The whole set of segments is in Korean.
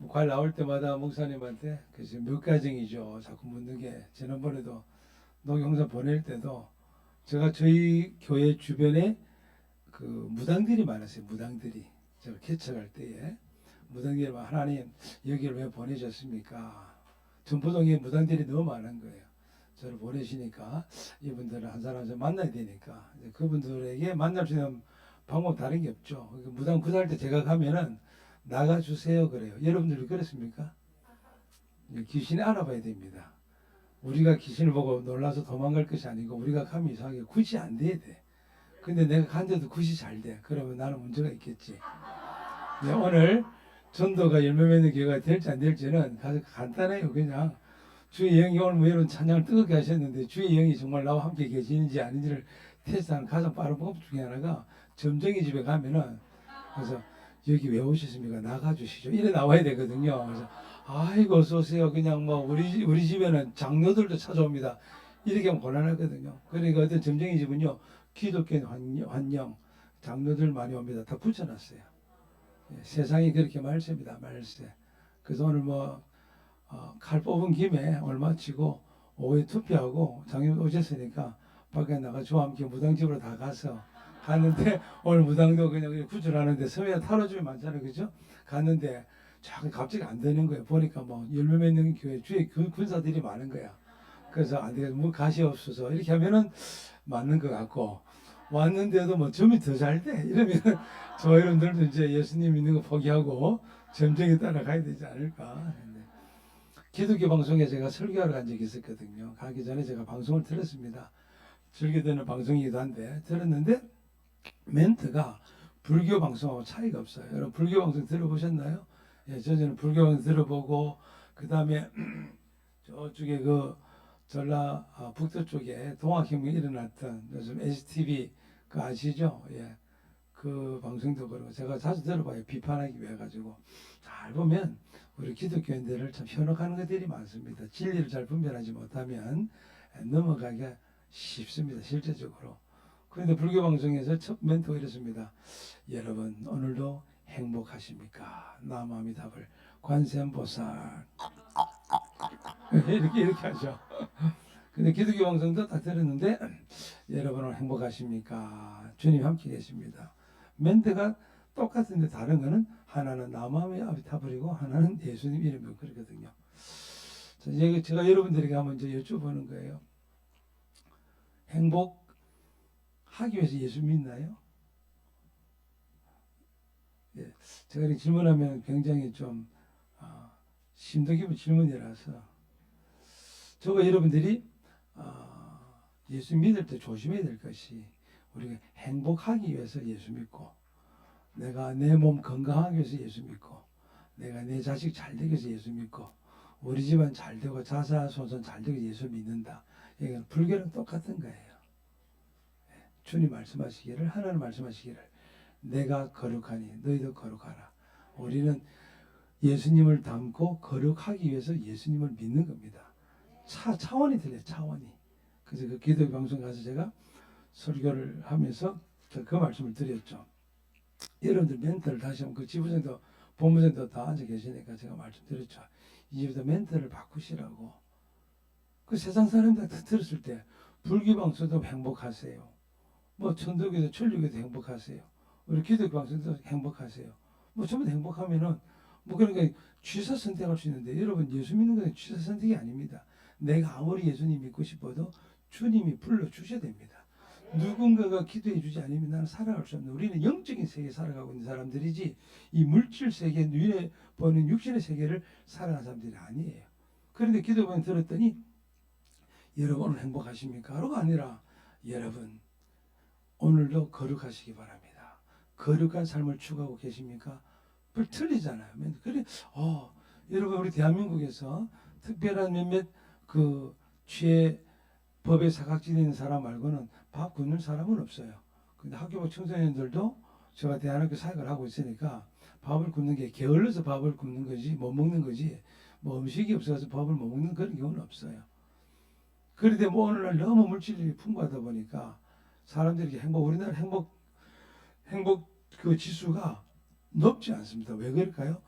과일 나올 때마다 목사님한테 그래서 몇 가정이죠. 자꾸 묻는 게 지난번에도 농경사 보낼 때도 제가 저희 교회 주변에 그 무당들이 많았어요. 무당들이 제가 개척할 때에 무당들이 막 하나님 여기를 왜 보내셨습니까? 전포동에 무당들이 너무 많은 거예요. 저를 보내시니까 이분들을 한 사람 한 사람 만나야 되니까 이제 그분들에게 만날 수 있는 방법 다른 게 없죠. 그러니까 무당 구달 때 제가 가면은 나가주세요 그래요. 여러분들도 그렇습니까? 귀신을 알아봐야 됩니다. 우리가 귀신을 보고 놀라서 도망갈 것이 아니고 우리가 가면 이상하게 굿이 안 돼야 돼. 근데 내가 간데도 굿이 잘 돼. 그러면 나는 문제가 있겠지. 네, 오늘 전도가 열매 맺는 기회가 될지 안 될지는 아주 간단해요. 그냥 주의 영이 오늘 뭐 이런 찬양을 뜨겁게 하셨는데 주의 영이 정말 나와 함께 계시는지 아닌지를 테스트하는 가장 빠른 방법 중에 하나가 점쟁이 집에 가면은 그래서 여기 왜 오셨습니까? 나가주시죠. 이래 나와야 되거든요. 그래서 아이고 어서 오세요. 그냥 뭐 우리 집에는 장로들도 찾아옵니다. 이렇게 하면 곤란하거든요. 그러니까 어떤 점쟁이 집은요 기독교인 환영 장로들 많이 옵니다. 다 붙여놨어요. 예, 세상이 그렇게 말세입니다. 말세. 그래서 오늘 뭐 칼 뽑은 김에 얼마 치고 오후에 투표하고 장님 오셨으니까 밖에 나가 저와 함께 무당집으로 다 가서 갔는데 오늘 무당도 그냥 구출하는데 섬에 타로집이 많잖아요. 그죠? 갔는데 갑자기 안 되는 거예요. 보니까 뭐 열매 맺는 교회 주에 군사들이 많은 거야. 그래서 안 되겠어. 뭐 가시 없어서 이렇게 하면은 맞는 것 같고 왔는데도 뭐 점이 더 잘 돼. 이러면 저 여러분들도 이제 예수님 있는 거 포기하고 점쟁이 따라가야 되지 않을까. 기독교 방송에 제가 설교하러 간 적이 있었거든요. 가기 전에 제가 방송을 들었습니다. 즐겨듣는 방송이기도 한데 들었는데 멘트가 불교 방송하고 차이가 없어요. 여러분 불교 방송 들어보셨나요? 예, 저는 불교 방송 들어보고 그 다음에 저쪽에 그 전라 북도 쪽에 동학혁명이 일어났던 요즘 STV 그 아시죠? 예, 그 방송도 그러고 제가 자주 들어봐요. 비판하기 위해 가지고 잘 보면 우리 기독교인들을 참 현혹하는 것들이 많습니다. 진리를 잘 분별하지 못하면 넘어가기가 쉽습니다. 실제적으로. 그런데 불교 방송에서 첫 멘트가 이렇습니다. 여러분 오늘도 행복하십니까? 남아미 답을 관세음보살 이렇게 하죠. 근데 기독교 방송도 딱 들었는데 여러분 오늘 행복하십니까? 주님 함께 계십니다. 멘트가 똑같은데 다른 거는 하나는 남아미 아비타불이고 하나는 예수님 이름이고 그러거든요. 제가 여러분들에게 한번 이제 여쭤보는 거예요. 행복하기 위해서 예수 믿나요? 예, 제가 이렇게 질문하면 굉장히 좀 심도 깊은 질문이라서 저가 여러분들이 예수 믿을 때 조심해야 될 것이 우리가 행복하기 위해서 예수 믿고 내가 내 몸 건강하기 위해서 예수 믿고 내가 내 자식 잘 되기 위해서 예수 믿고 우리 집안 잘 되고 자사손손 잘 되기 위해서 예수 믿는다. 이건 불교랑 똑같은 거예요. 주님 말씀하시기를 하나님 말씀하시기를 내가 거룩하니 너희도 거룩하라. 우리는 예수님을 닮고 거룩하기 위해서 예수님을 믿는 겁니다. 차원이 틀려요. 차원이. 그래서 그 기도 방송 가서 제가 설교를 하면서 그 말씀을 드렸죠. 여러분들 멘트를 다시 한번 그 지부장도 본부장도 다 앉아 계시니까 제가 말씀드렸죠. 이제부터 멘트를 바꾸시라고. 그 세상 사람들 들었을 때 불교 방송도 행복하세요. 뭐 천도교도 천주교도 행복하세요. 우리 기독교 방송도 행복하세요. 뭐 전부 다 행복하면은 뭐 그러니까 취사 선택할 수 있는데 여러분 예수 믿는 건 취사 선택이 아닙니다. 내가 아무리 예수님 믿고 싶어도 주님이 불러주셔야 됩니다. 누군가가 기도해 주지 않으면 나는 살아갈 수 없는 우리는 영적인 세계에 살아가고 있는 사람들이지 이 물질 세계 눈에 보는 육신의 세계를 살아가는 사람들이 아니에요. 그런데 기도만 들었더니 여러분 오늘 행복하십니까? 하루가 아니라 여러분 오늘도 거룩하시기 바랍니다. 거룩한 삶을 추구하고 계십니까? 틀리잖아요. 그래, 여러분 우리 대한민국에서 특별한 몇몇 그 취해 법에 사각지대 있는 사람 말고는 밥 굶는 사람은 없어요. 근데 학교부 청소년들도 제가 대한학교 사역을 하고 있으니까 밥을 굶는 게 게을러서 밥을 굶는 거지 못 먹는 거지 뭐 음식이 없어서 밥을 못 먹는 그런 경우는 없어요. 그런데 뭐 오늘날 너무 물질이 풍부하다 보니까 사람들이 우리나라 행복 그 지수가 높지 않습니다. 왜 그럴까요?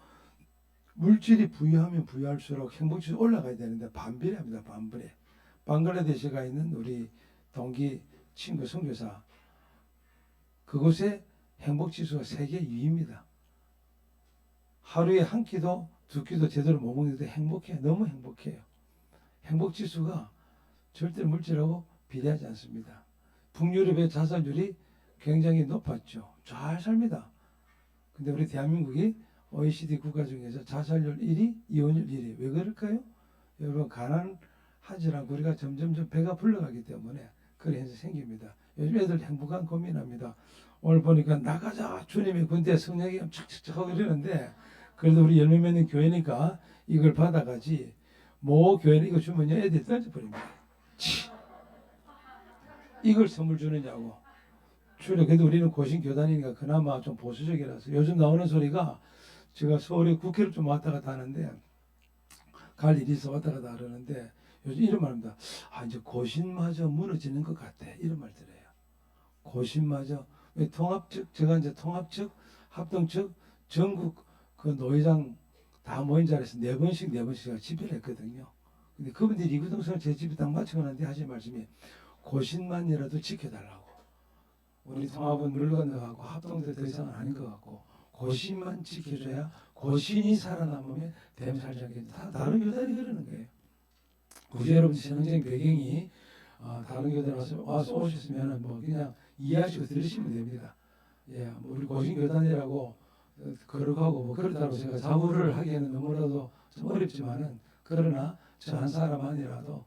물질이 부유하면 부유할수록 행복지수 올라가야 되는데 반비례합니다. 반비례. 방글라데시에 가 있는 우리 동기 친구 선교사, 그곳에 행복지수가 세계 2위입니다. 하루에 한 끼도 두 끼도 제대로 못 먹는데 행복해요. 너무 행복해요. 행복지수가 절대 물질하고 비례하지 않습니다. 북유럽의 자살률이 굉장히 높았죠. 잘 삽니다. 근데 우리 대한민국이 OECD 국가 중에서 자살률 1위, 이혼율 1위. 왜 그럴까요? 여러분, 가난하지 않고 우리가 점점점 배가 불러가기 때문에 그런 현상이 생깁니다. 요즘 애들 행복한 고민합니다. 오늘 보니까 나가자 주님의 군대 성령이 착착착 하고 이러는데, 그래도 우리 열매 맺는 교회니까 이걸 받아가지, 모 교회는 이거 주면요 애들이 던져버립니다. 이걸 선물 주느냐고. 주로 그래도 우리는 고신 교단이니까 그나마 좀 보수적이라서 요즘 나오는 소리가, 제가 서울에 국회를 좀 왔다 갔다 하는데, 갈 일이 있어 왔다 갔다 하는데 요즘 이런 말입니다. 아, 이제 고신마저 무너지는 것 같아. 이런 말 들어요. 고신마저. 왜 통합 측, 제가 이제 통합 측, 합동 측, 전국 그 노회장 다 모인 자리에서 네 번씩 집회를 했거든요. 근데 그분들이 이구동성을 제 집에 딱 마치고 난뒤 하신 말씀이, 고신만이라도 지켜달라고. 우리 통합은 물 건너가고 합동도 더 이상은 아닌 것 같고, 고신만 지켜줘야 고신이 살아남으면 됨 살지 않겠다. 다른 교단이 그러는 거예요. 굳이 여러분 신앙적인 배경이 다른 교단 와서 오셨으면 뭐 그냥 이해하시고 들으시면 됩니다. 예, 뭐 우리 고신 교단이라고 거룩하고 뭐 그렇다고 제가 자부를 하기에는 너무나도 좀 어렵지만은, 그러나 저 한 사람 아니라도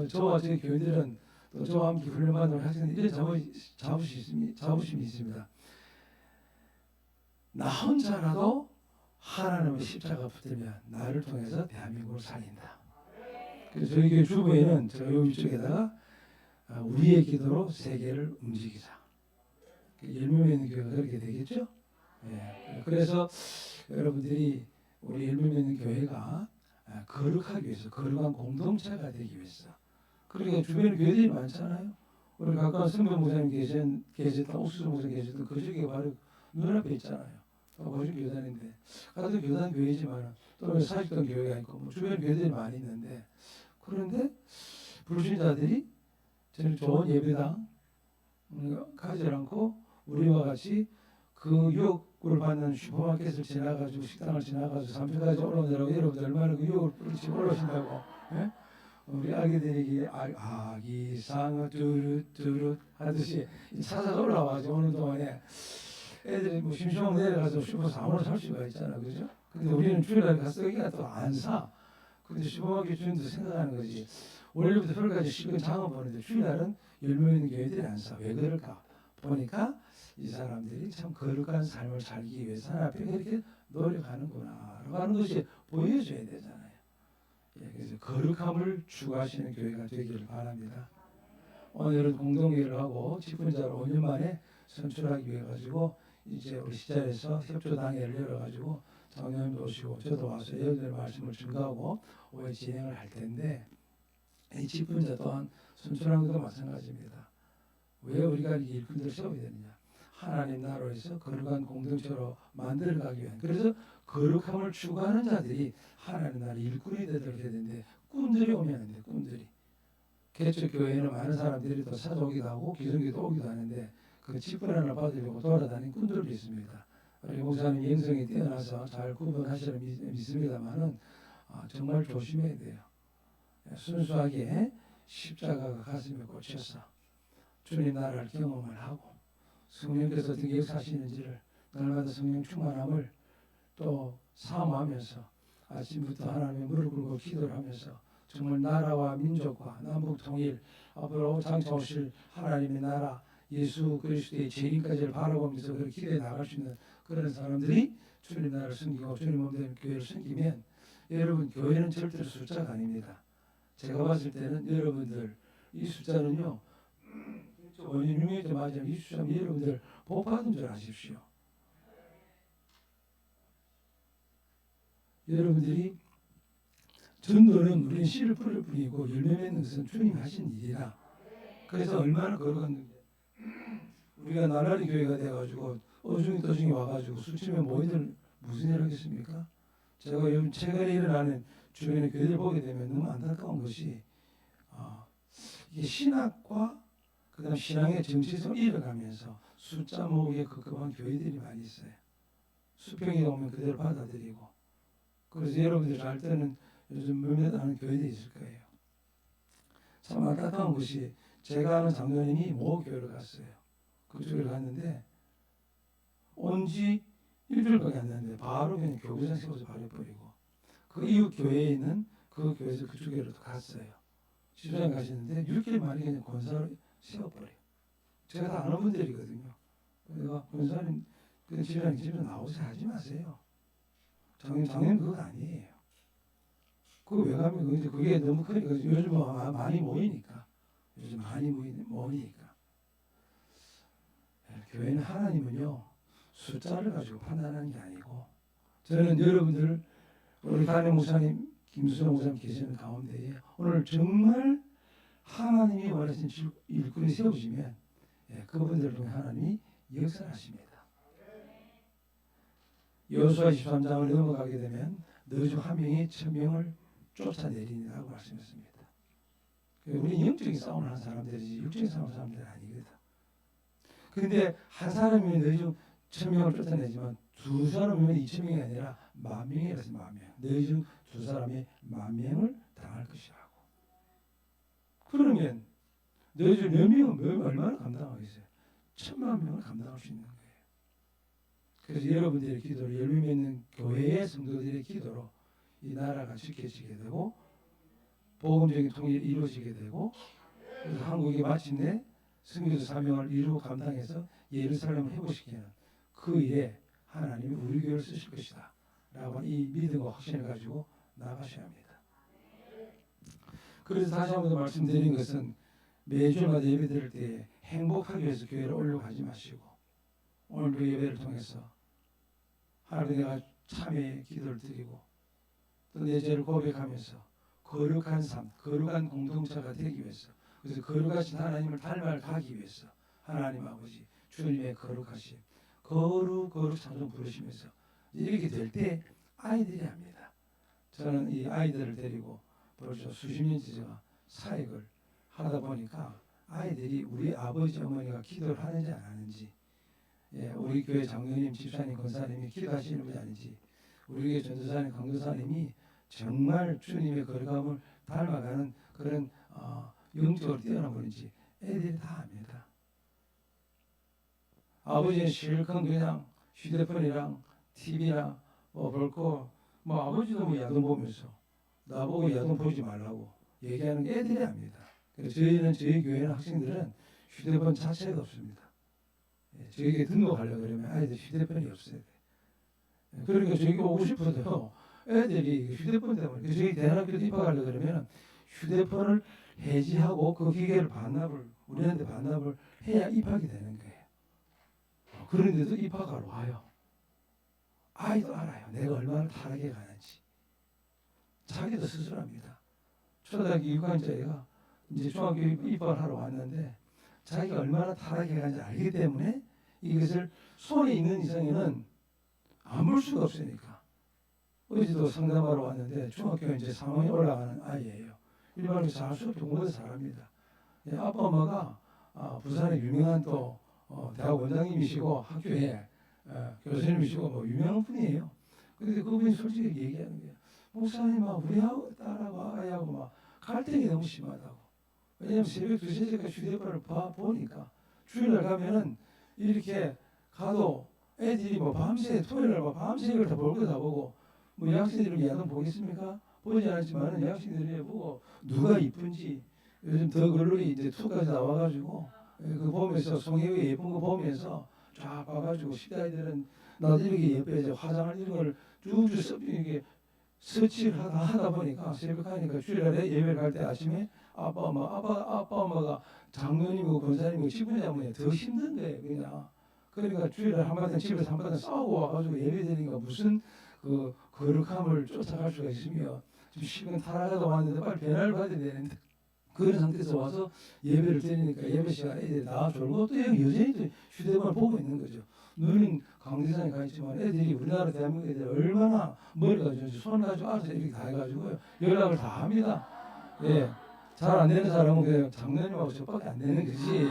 저와 제 교인들은 또 저와 함께 훈련받는 학생들 이런 자부심이 있습니다. 나 혼자라도 하나님의 십자가 붙들면 나를 통해서 대한민국을 살린다. 그래서 저희 교회 주부에는 저 위쪽에다가 우리의 기도로 세계를 움직이자. 열매 맺는 교회가 그렇게 되겠죠? 예. 그래서 여러분들이 우리 열매 맺는 교회가 거룩하기 위해서, 거룩한 공동체가 되기 위해서. 그러니까 주변에 교회들이 많잖아요. 우리 가까운 선배 목사님 계셨던 옥수수 목사님 계셨던 그쪽에 바로 눈앞에 있잖아요. 고신 교단인데, 같은 교단 교회지만 또 사직동 교회가 있고 뭐 주변 교회들이 많이 있는데, 그런데 불신자들이 저는 좋은 예배당 가지 않고 우리와 같이 그 유혹을 받는 슈퍼마켓을 지나가지고 식당을 지나가지고 산표까지 올라오느라고 여러분들 얼마나 그 유혹을 뿌리치고 올라오신다고. 예? 우리 아기들에게 아기상어 뚜루뚜루 하듯이 찾아서 올라와서 오는 동안에 애들이 뭐 심심하면 내려가서 슈퍼에서 아무나 살 수가 있잖아, 그죠? 근데 우리는 주일날 가서 여기가 또 안 사. 근데 슈퍼마켓 주인도 생각하는 거지. 월요일부터 토요일까지 실컷 장을 보는데 주일날은 열매 있는 교회들이 안 사. 왜 그럴까? 보니까 이 사람들이 참 거룩한 삶을 살기 위해서 하나님 앞에 이렇게 노력하는구나 하는 것이 보여줘야 되잖아요. 예, 그래서 거룩함을 추구하시는 교회가 되기를 바랍니다. 오늘은 공동회의를 하고 직분자를 5년 만에 선출하기 위해 가지고 이제 우리 시절에서 협조당회를 열어가지고 장로님도 오시고 저도 와서 여러분들 말씀을 증거하고 오해 진행을 할 텐데, 이 직분자 또한 선출하는 것도 마찬가지입니다. 왜 우리가 이 일꾼들을 세워야 되느냐? 하나님 나라에서 거룩한 공동체로 만들어가기 위한. 그래서 거룩함을 추구하는 자들이 하나님 나라 일꾼이 되도록 해야 되는데, 꾼들이 오면 안 돼. 꾼들이. 개척 교회에는 많은 사람들이 또 찾아오기도 하고 기성교도 오기도 하는데, 그 직분 하나 받으려고 돌아다니는 꾼들도 있습니다. 우리 목사님 영성이 뛰어나서 잘 구분하시려 믿습니다만은 정말 조심해야 돼요. 순수하게 십자가가 가슴에 꽂혀서 주님 나라를 경험을 하고 성령께서 어떻게 역사하시는지를 날마다 성령 충만함을 또 사모하면서 아침부터 하나님의 무릎 꿇고 기도를 하면서 정말 나라와 민족과 남북 통일, 앞으로 장차 오실 하나님의 나라, 예수 그리스도의 재림까지를 바라보면서 그렇게 기도해 나갈 수 있는 그런 사람들이 주님 나라를 섬기고 주님 몸된 교회를 섬기면, 여러분 교회는 절대로 숫자가 아닙니다. 제가 봤을 때는 여러분들 이 숫자는요, 5년 6년째 맞으면 이 숫자는 여러분들 복 받은 줄 아십시오. 여러분들이 전도는 우리는 씨를 뿌릴 뿐이고 열매 맺는 것은 주님이 하신 일이라. 그래서 얼마나 거룩한, 우리가 나라리 교회가 돼가지고 어중이 떠중이 와가지고 수치면 모이들 무슨 일 하겠습니까? 제가 요즘 최근에 일어나는 주변의 교회들 보게 되면 너무 안타까운 것이 이게 신학과 그다음 신앙의 정체성을 잃어가면서 숫자 모으기에 급급한 교회들이 많이 있어요. 수평이 오면 그대로 받아들이고. 그래서 여러분들 잘 때는 요즘 몇몇 하는 교회들이 있을 거예요. 참 안타까운 것이 제가 아는 장로님이 모 교회를 갔어요. 그쪽에 갔는데 온 지 일주일밖에 안 됐는데 바로 그냥 교구장 세워서 발해버리고 그 이웃 교회에 있는 그 교회에서 그쪽으로 갔어요. 집사님 가시는데 6일 만에 그냥 권사를 세워버려요. 제가 다 아는 분들이거든요. 내가 권사님 그 집사님 집에 나오세요 하지 마세요. 장님 그거 아니에요. 그거 왜 가면 그게 너무 크니까 요즘 많이 모이니까 요즘 많이 모이니까 교회는 하나님은요 숫자를 가지고 판단하는 게 아니고 저는 여러분들 우리 담임 목사님 김수정 목사님 계시는 가운데에 오늘 정말 하나님이 원하신 일꾼이 세워지면 그분들을 통해 하나님이 역사하십니다. 여호수아 23장을 넘어가게 되면 너 중 한 명이 1000명을 쫓아내리라고 말씀했습니다. 우리 영적인 싸움을 하는 사람들이지 육적인 싸움을 하는 사람들은 아니거든. 그런데 한 사람이면 너희 중 1000명을 쫓아내지만 두 사람이면 2000명이 아니라 10,000명이라서 10,000명. 너희 중 두 사람이 10,000명을 당할 것이라고. 그러면 너희 중 몇 명은 얼마나 감당하겠어요? 10,000,000명을 감당할 수 있는 거예요. 그래서 여러분들의 기도로 열매 맺는 교회의 성도들의 기도로 이 나라가 지켜지게 되고 복음적인 통일이 이루어지게 되고 그래서 한국이 마침내 선교사 사명을 이루고 감당해서 예루살렘을 회복시키는 그 일에 하나님이 우리 교회를 쓰실 것이다 라고 이 믿음과 확신을 가지고 나가셔야 합니다. 그래서 다시 한 번 더 말씀드린 것은 매주마다 예배 드릴 때 행복하기 위해서 교회를 올려가지 마시고 오늘도 예배를 통해서 하나님 내가 참회의 기도를 드리고 또 내 죄를 고백하면서 거룩한 삶, 거룩한 공동체가 되기 위해서 그래서 거룩하신 하나님을 닮아가기 위해서 하나님 아버지 주님의 거룩하심 거룩 찬송 부르시면서 이렇게 될 때 아이들이 합니다. 저는 이 아이들을 데리고 벌써 수십 년째 제가 사역을 하다 보니까 아이들이 우리 아버지 어머니가 기도를 하는지 안 하는지 우리 교회 장로님, 집사님, 권사님이 기도하시는지 아닌지 우리 교회 전도사님, 강도사님이 정말 주님의 거룩함을 닮아가는 그런 영적으로 뛰어난 분인지 애들이 다 압니다. 아버지는 실컷 그냥 휴대폰이랑 TV나 볼거 아버지도 야동 보면서 나보고 야동 보지 말라고 얘기하는 게 애들이 압니다. 그래서 저희 교회는 학생들은 휴대폰 자체가 없습니다. 저에게 등록하려고 그러면 아이들 휴대폰이 없어야 돼. 그러니까 저에게 오고 싶어도 애들이 휴대폰 때문에 저희 대학교도 입학하려고 그러면 휴대폰을 해지하고 그 기계를 우리한테 반납을 해야 입학이 되는 거예요. 그런데도 입학하러 와요. 아이도 알아요. 내가 얼마나 타락해 가는지. 자기도 스스로 합니다. 초등학교 6학년짜리가 이제 중학교 입학을 하러 왔는데 자기가 얼마나 타락해 가는지 알기 때문에 이것을 손에 있는 이상에는 안 볼 수가 없으니까. 어제도 상담하러 왔는데 중학교 이제 3학년 올라가는 아이예요. 일반적으로 잘수 없이 공부도 잘합니다. 아빠 엄마가 부산의 유명한 또 대학 원장님이시고 학교에 교수님이시고 유명한 분이에요. 그런데 그분이 솔직히 얘기하는 거예요. 목사님 우리하고 딸하고 아이하고 갈등이 너무 심하다고. 왜냐하면 새벽 2, 3시까지 휴대폰을 보니까 주일날 가면은 이렇게 가도 애들이 밤새 토요일날 밤새 이걸 다 볼 거 다 보고 여학생들이 야동 보겠습니까? 보지 않았지만 여학생들이 보고 누가 이쁜지 요즘 더 글로리 이제 2까지 나와가지고 그 보면서 송혜의 예쁜 거 보면서 쫙 봐가지고 10대들은 나도 이렇게 예뻐야지 화장을 이런 걸 쭉쭉 이렇게 서치를 하다 보니까 새벽 하니까 주일날에 예배를 갈 때 아침에 아빠 엄마가 장로님이고 권사님이고 집부장님이 더 힘든 거예요 그냥. 그러니까 주일날 한바탕 집에서 한바탕 싸우고 와가지고 예배 드리니까 무슨 그 거룩함을 쫓아갈 수가 있으며 지금 시간 타락하다 왔는데 빨리 변화를 받아야 되는데 그런 상태에서 와서 예배를 드리니까 예배 시간에 애들이 다 졸고 또 여전히 또 휴대폰을 보고 있는 거죠. 너는 강대상에 가 있지만 애들이 우리나라 대한민국 애들 얼마나 머리가 좋은지 손 가지고 알아서 이렇게 다 해가지고요. 연락을 다 합니다. 예. 잘 안 되는 사람은 그냥 장로님하고 저밖에 안 되는 거지.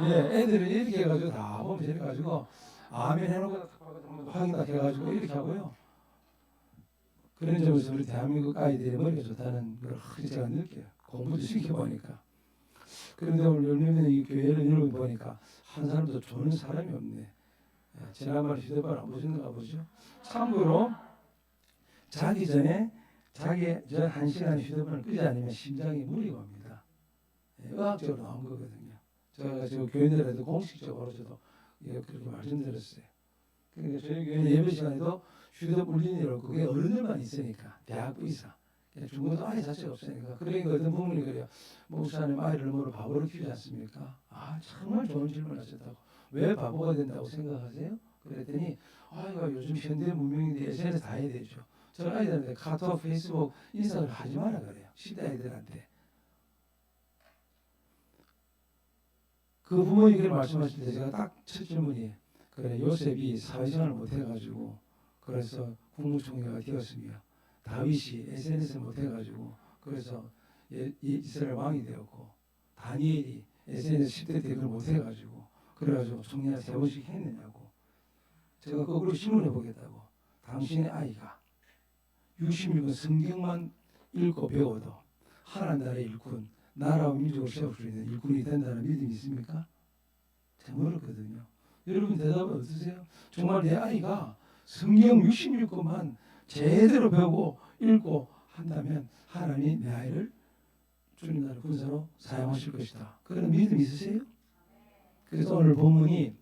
예. 애들은 이렇게 해가지고 다 보면 이렇게 해가지고 아멘 해놓고 확인 딱 해가지고 이렇게 하고요. 그런 점에서 우리 대한민국 아이들의 머리가 좋다는 걸 제가 느껴요. 공부도 시켜보니까. 그런데 오늘 열매는 이 교회를 여러분 보니까 한 사람도 좋은 사람이 없네. 지난번에 휴대폰 안 보셨는가 보죠. 참고로 자기 전에 전 1시간 휴대폰을 끄지 않으면 심장이 무리가 옵니다. 의학적으로 나온 거거든요. 제가 지금 교인들한테 공식적으로 저도 그렇게 말씀드렸어요. 그러니까 저희 교회 예배 시간에도 휴대폰 울리는 일 없고 그게 어른들만 있으니까 대학부 이상 중고등 아이 자체가 없으니까 그러니까 어떤 부모님이 그래요. 목사님 아이를 뭐로 바보로 키우지 않습니까? 아 정말 좋은 질문 하셨다고. 왜 바보가 된다고 생각하세요? 그랬더니 아이가 요즘 현대 문명인데 SNS 다 해야 되죠. 저 아이들한테 카톡, 페이스북, 인스타를 하지 마라 그래요. 10대 아이들한테. 그 부모님이 말씀하실 때 제가 딱 첫 질문이 그래 요셉이 사회생활을 못해가지고 그래서 국무총리가 되었으며 다윗이 SNS 못해가지고 그래서 이스라엘 왕이 되었고 다니엘이 SNS 10대 때 그걸 못해가지고 그래가지고 총리가 3번씩 했느냐고. 제가 거꾸로 질문해 보겠다고. 당신의 아이가 66권 성경만 읽고 배워도 하나님 나라의 일꾼, 나라와 민족을 세울 수 있는 일꾼이 된다는 믿음이 있습니까? 참 어렵거든요. 여러분 대답은 어떠세요? 정말 내 아이가 성경 66권만 제대로 배우고 읽고 한다면 하나님이 내 아이를 주님 나라 군사로 사용하실 것이다. 그런 믿음 있으세요? 그래서 오늘 본문이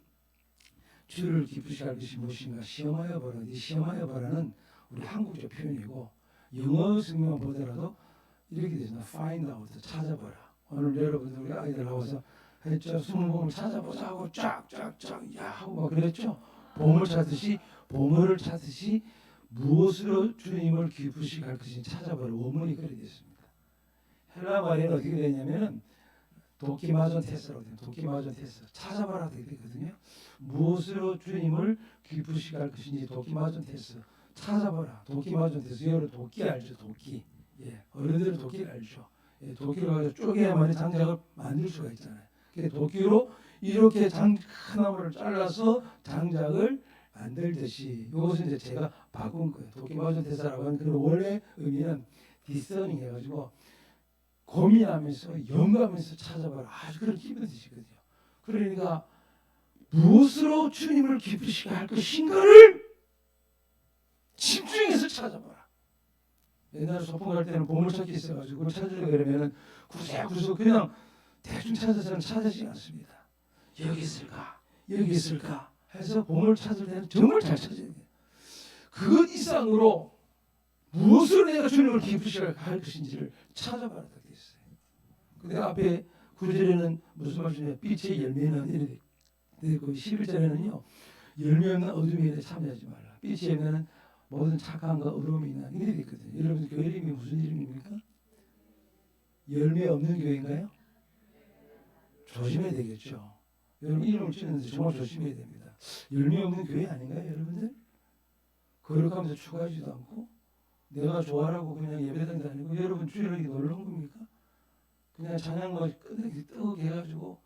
주를 기쁘시게 할 것이 무엇인가 시험하여 보라. 이 시험하여 보라는 우리 한국적 표현이고 영어 성경만 보더라도 이렇게 되잖아. find out, 찾아보라. 오늘 여러분들 우리 아이들 나와서 했죠. 숨을 찾아보자고 쫙쫙쫙 야 하고 막 그랬죠. 보물 찾듯이 보물을 찾듯이 무엇으로 주님을 기쁘시게 할 것인지 찾아보라. 원문이 그렇게 되었습니다. 헬라 말에는 어떻게 되냐면은 도키마존 테스라고 돼요. 도키마존 테스 찾아봐라 되게 되거든요. 무엇으로 주님을 기쁘시게 할 것인지 도키마존 테스 찾아봐라. 도키마존 테스 여러분 도끼 알죠? 도끼. 예, 어른들은 도끼를 알죠. 예, 도끼를 가지고 쪼개야만 장작을 만들 수가 있잖아요. 도끼로 이렇게 큰 나무를 잘라서 장작을 만들듯이 이것은 이제 제가 바꾼 거예요. 도끼마존 테스라고 하는 그 원래 의미는 디서닝 해가지고 고민하면서 연구하면서 찾아봐라. 아주 그런 기분 드시거든요. 그러니까 무엇으로 주님을 기쁘시게 할 것인가를 집중해서 찾아봐라. 옛날에 소풍 갈 때는 보물찾기 있어가지고 그걸 찾으려고 그러면은 구석구석 그냥 대충 찾아서는 찾아지지 않습니다. 여기 있을까? 여기 있을까? 해서 보물 찾을 때는 정말 잘 찾아야 돼요. 그것 이상으로 무엇으로 내가 주님을 기쁘시게 할 것인지를 찾아봐라. 근데 앞에 9절에는 무슨 말씀이냐? 빛의 열매는 이렇게 되고 11절에는요. 열매 없는 어둠에 참여하지 말라. 빛의 열매는 모든 착함과 어려움이 있나 이렇게 있거든요. 여러분 교회 이름이 무슨 이름입니까? 열매 없는 교회인가요? 조심해야 되겠죠. 여러분 이름을 짓는데 정말 조심해야 됩니다. 열매 없는 교회 아닌가요, 여러분들? 거룩하면서 추구하지도 않고 내가 좋아라고 그냥 예배당 다니고 여러분 주일에 놀러 온 겁니까? 그냥 찬양만 끝내기 뜨겁게 해가지고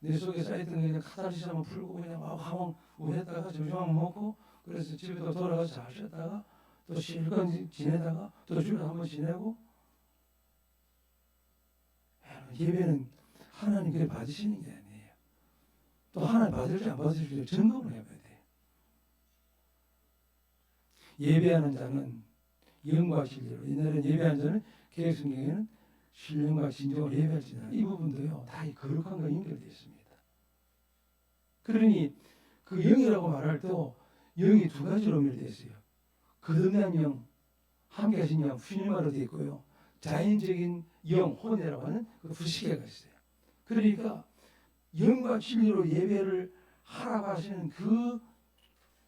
내 속에 쌓였던 그냥 카타르시스 한번 풀고 그냥 화목 우했다가 점심 한번 먹고 그래서 집에 또 돌아가서 잘 쉬었다가 또 실컷 지내다가 또 주일 한번 지내고 예배는 하나님께 받으시는 게 아니에요. 또 하나님 받을지 안 받을지 점검을 해봐야 돼요. 예배하는 자는 영과 진리로 옛날에는 예배하는 자는 개혁성경에는 신령과 진정을 예배할지나 이 부분도요 다 이 거룩한 거 연결되어 있습니다. 그러니 그 영이라고 말할 때도 영이 두 가지로 연결되어 있어요. 거듭난 영, 함께 하신 영, 푸니마로 되어 있고요. 자연적인 영, 혼이라고 하는 그 부시계가 있어요. 그러니까 영과 진리로 예배를 하라고 하시는 그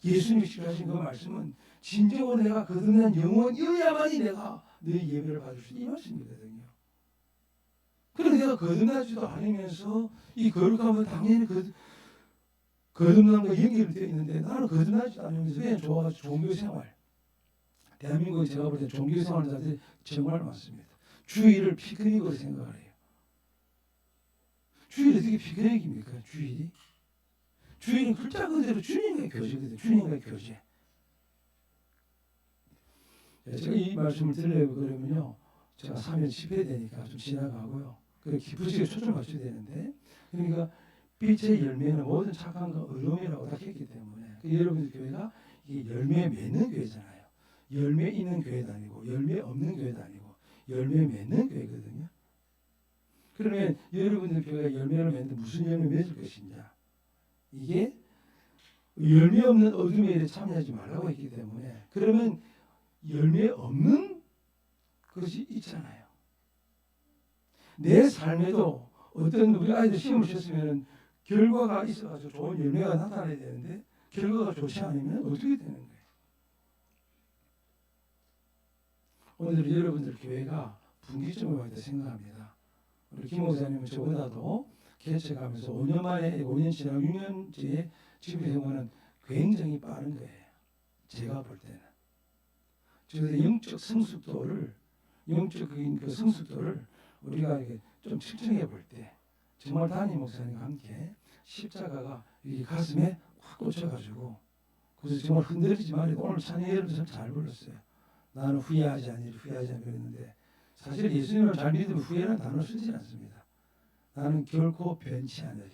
예수님이 하신 그 말씀은 진정으로 내가 거듭난 영혼이어야만이 내가 너희 예배를 받을 수 있는 이 말씀이거든요. 그런데 내가 거듭나지도 않으면서 이 거룩함은 당연히 거듭남과 연결되어 있는데 나는 거듭나지 않으면서 그냥 좋아가지고 종교 생활. 대한민국에 제가 볼 때 종교 생활자들이 정말 많습니다. 주일을 피크닉으로 생각을 해요. 주일이 어떻게 피크닉입니까? 주일이? 주일은 글자 그대로 주님과의 교제거든요. 주님과의 교제. 제가 이 말씀을 드리려고 그러면요, 제가 3일 집회 되니까 좀 지나가고요. 그리고 기쁘시게 초점 맞춰야 되는데, 그러니까 빛의 열매는 모든 착함과 의로움이라고 딱 했기 때문에 여러분들 교회가 이게 열매 맺는 교회잖아요. 열매 있는 교회도 아니고 열매 없는 교회도 아니고 열매 맺는 교회거든요. 그러면 여러분들 교회가 열매를 맺는데 무슨 열매 맺을 것이냐? 이게 열매 없는 어둠의 일에 참여하지 말라고 했기 때문에 그러면 열매 없는 것이 있잖아요. 내 삶에도 어떤 우리 아이들 시험을 쳤으면 결과가 있어가지고 좋은 열매가 나타나야 되는데 결과가 좋지 않으면 어떻게 되는 거예요? 오늘 여러분들 교회가 분기점에 와 있다 생각합니다. 우리 김 목사님은 저보다도 개척하면서 5년 만에 5년 지나고 6년째 집회 생활은 굉장히 빠른 거예요. 제가 볼 때는. 그래서 영적 성숙도를 그 성숙도를 우리가 이렇게 좀 측정해 볼 때 정말 담임 목사님과 함께 십자가가 이 가슴에 확 꽂혀가지고 그래서 정말 흔들리지 말고 오늘 찬양 여러분 잘 불렀어요. 나는 후회하지 않으리 그랬는데 사실 예수님을 잘 믿으면 후회라는 단어 쓰지 않습니다. 나는 결코 변치 않으리.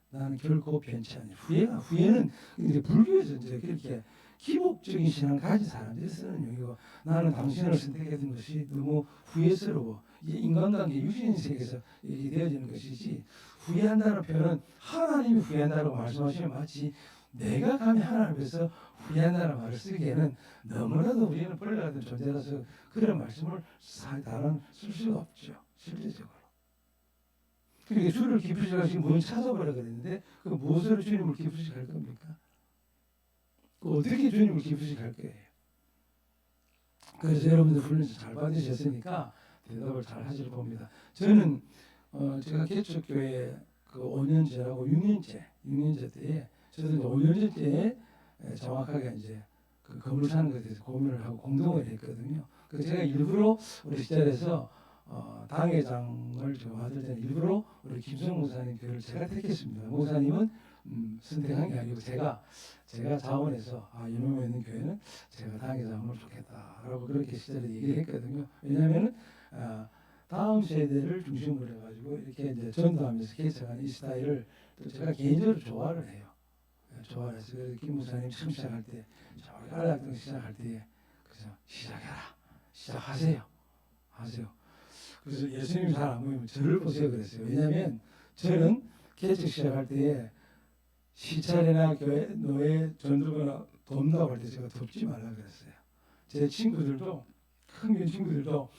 나는 결코 변치 않으리. 후회는 이제 불교에서 이제 그렇게 기복적인 신앙을 가진 사람들이 쓰는 용이고 나는 당신을 선택했던 것이 너무 후회스러워. 이게 인간관계 유신 세계에서 이렇게 되어지는 것이지 후회한다는 표현은 하나님이 후회한다고 말씀하시면 마치 내가 감히 하나님께서 후회한다는 말을 쓰기에는 너무나도 우리는 벌레 같은 존재라서 그런 말씀을 단어는 쓸 수가 없죠. 실제적으로. 그러니까 주를 기쁘시게 하시고 뭘 찾아보라 그랬는데 그 무엇으로 주님을 기쁘시게 할 겁니까? 어떻게 주님을 기쁘시게 할 거예요? 그래서 여러분들 훈련 잘 받으셨으니까 대답을 잘 하실 겁니다. 저는 제가 개척교회 그 5년 지나고 6년째 때에 저도 이제 5년 때에 정확하게 이제 그 건물 사는 것에 대해서 고민을 하고 공동을 했거든요. 그래서 제가 일부러 우리 시절에서 당회장을 저 받을 때는 일부러 우리 김성 목사님 교회를 제가 택했습니다. 목사님은 선택한 게 아니고 제가 자원해서 이놈에 있는 교회는 제가 당회장을 좋겠다라고 그렇게 시절에 얘기를 했거든요. 왜냐하면은 다음 세대를 중심으로 해가지고 이렇게 이제 전도하면서 개척하는 이 스타일을 또 제가 개인적으로 좋아를 해요. 좋아해서 그래서 김 목사님 처음 시작할 때, 저희 알락동 시작할 때, 그래서 시작하세요. 그래서 예수님 잘 안 보이면 저를 보세요 그랬어요. 왜냐하면 저는 개척 시작할 때에 시찰이나 교회 노예 전도거나 돕는다고 할 때 제가 돕지 말라 그랬어요. 제 친구들도 큰 친구들도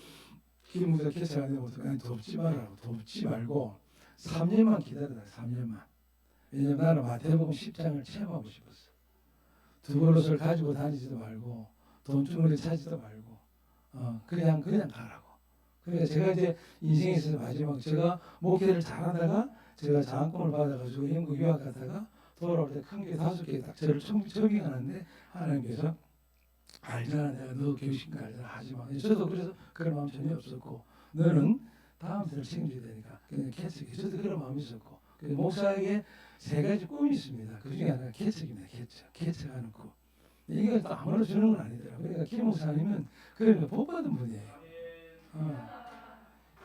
김 목사 개척하는데 어떻게 돕지 말고 3년만 기다려라. 3년만. 왜냐면 나는 마태복음 10장을 체험하고 싶었어. 두벌옷을 가지고 다니지도 말고 돈주머니 차지도 말고 그냥 가라고. 그러니까 제가 이제 인생에서 마지막 제가 목회를 잘하다가 제가 장학금을 받아가지고 영국 유학 가다가 돌아올 때 큰 게 5개 딱 저를 초빙하는데 하나님께서 알잖아 내가 너 교육신가 알잖아 하지마. 저도 그래서 그런 마음 전혀 없었고 너는 다음 세대를 책임져야 되니까 그냥 개척이 저도 그런 마음이 있었고 목사에게 3가지 꿈이 있습니다. 그 중에 하나가 개척입니다. 개척하는 꿈. 이게 또 아무나 주는 건 아니더라고요. 그러니까 김 목사님은 그러니까 복 받은 분이에요.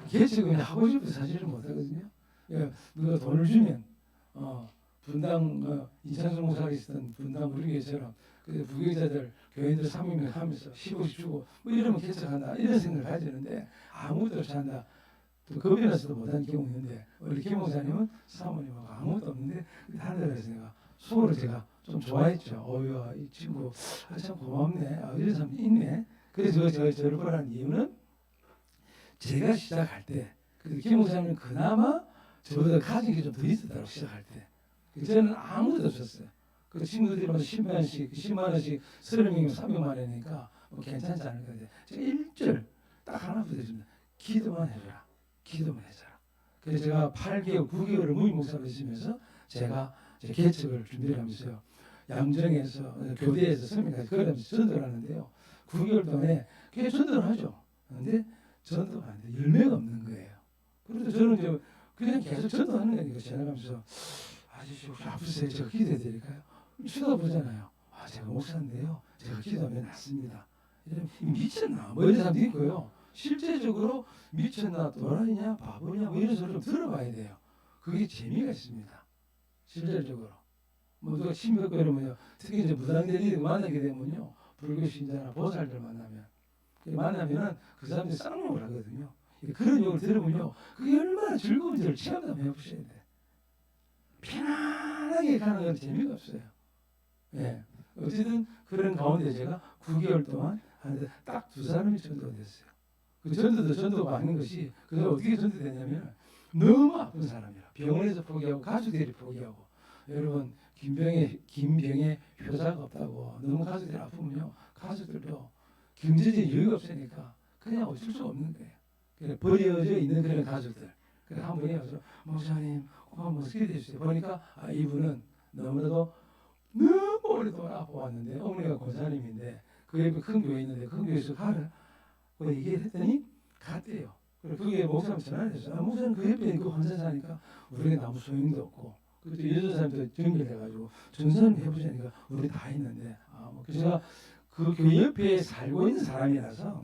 개척은 하고 싶어서 사실은 못하거든요. 그러니까 누가 돈을 주면 분당 이찬수 목사가 있었던 분당 우리 교회처럼 그 부교자들 교인들 300명 하면서 15씩 주고 뭐 이러면 개척한다 이런 생각을 가지는데 아무것도 없이 한다. 또 겁이 나서도 못한 경우 있는데 우리 김 목사님은 사모님하고 아무것도 없는데 하늘에 가서 내가 속으로 제가 좀 좋아했죠. 어이야 이 친구 참 고맙네. 이런 사람이 있네. 그래서 저를 보라는 이유는 제가 시작할 때 김 목사님은 그나마 저보다 가진 게 좀 더 있었다고 시작할 때 저는 아무것도 없었어요. 그 친구들이 10만 원씩 30명이면 300만 원이니까 뭐 괜찮지 않을까. 제가 1절 딱 하나 부탁드립니다. 기도만 해줘라. 그래서 제가 8개월, 9개월을 무임 목사로 있으면서 제가 제 개척을 준비를 하면서요. 양정에서 교대에서 성명까지 걸으면서 전도를 하는데요. 9개월 동안에 꽤 전도를 하죠. 그런데 전도가 안 돼. 열매가 없는 거예요. 그래서 저는 이제 그냥 계속 전도하는 거니까 지나가면서 아저씨 혹시 아프세요? 제가 기도해 드릴까요? 쳐다보잖아요. 아, 제가 목사인데요. 제가 기도하면 낫습니다. 이러면 미쳤나? 뭐 이런 사람도 있고요. 실제적으로 미쳤나, 도라이냐, 바보냐, 뭐 이런 소리 좀 들어봐야 돼요. 그게 재미가 있습니다. 실질적으로. 뭐 누가 침뱉거리면요. 특히 이제 무당들이 만나게 되면요. 불교 신자나 보살들 만나면은 그 사람들이 쌍욕을 하거든요. 그런 욕을 들으면요. 그게 얼마나 즐거운지를 체험도 한번 해보셔야 돼요. 편안하게 가는 건 재미가 없어요. 예. 어쨌든 그런 가운데 제가 9개월 동안 하는데 딱 2사람이 전도가 됐어요. 그 전도도 전도가 아닌 것이 그게 어떻게 전도되냐면 너무 아픈 사람이라 병원에서 포기하고 가족들이 포기하고 여러분 김병에 효자가 없다고 너무 가족들이 아프면요 가족들도 경제적인 여유가 없으니까 그냥 어쩔 수가 없는 거예요. 그래 버려져 있는 그런 가족들. 그래 한 분이 와서 목사님 한번 어떻게 되셨어요? 보니까 아 이분은 너무나도 너무 오랫동안 아파왔는데 어머니가 권사님인데 그 옆에 큰 교회 있는데 큰 교회에서 가라 그 얘기를 했더니 갔대요. 그래 그게 목사님 전화를 했어요. 아, 목사님 그 옆에 그 환자 사니까 우리가 아무 소용도 없고 그때 여전사님도 연결돼가지고 전사님 해보자니까 우리 다 했는데 아, 뭐 그래서 그 교회 옆에 살고 있는 사람이라서